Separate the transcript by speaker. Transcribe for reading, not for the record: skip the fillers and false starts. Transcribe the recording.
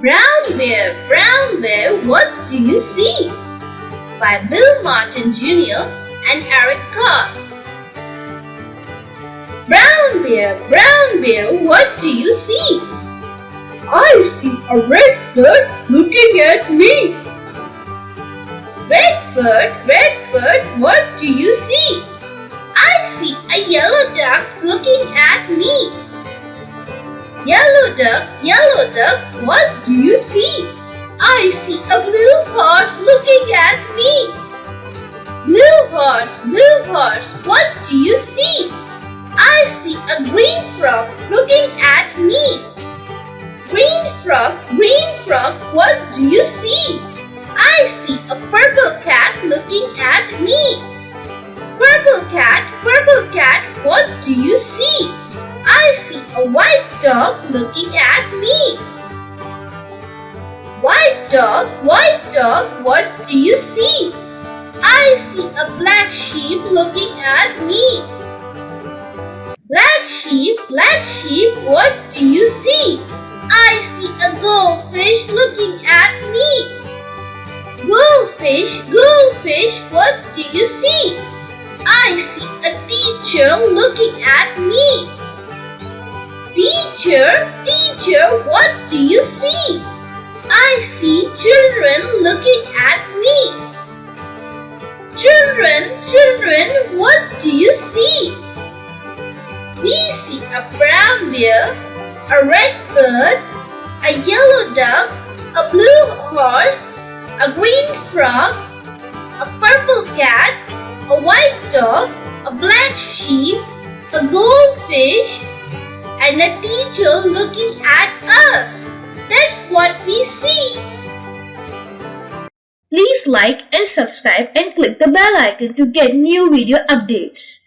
Speaker 1: Brown Bear, what do you see? By Bill Martin Jr. and Eric Carr. Brown Bear, what do you see? I see a red bird looking at me. Red bird, what do you see? I see a yellow duck looking at me. Yellow duck, what do you see? I see a blue horse looking at me. Blue horse, what do you see? I see a green frog looking at me. Green frog, what do you see? I see a purple cat looking at me. Purple cat, what do you see? I see a white dog looking at me. White dog, what do you see? I see a black sheep looking at me. Black sheep, what do you see? I see a goldfish looking at me. Goldfish, what do you see? I see a teacher looking at me. Teacher, what do you see? I see children looking at me. Children, what do you see? We see a brown bear, a red bird, a yellow duck, a blue horse, a green frog, a purple cat, a white dog, a black sheep, a goldfish, and a teacher looking at us. That's what we see. Please like and subscribe and click the bell icon to get new video updates.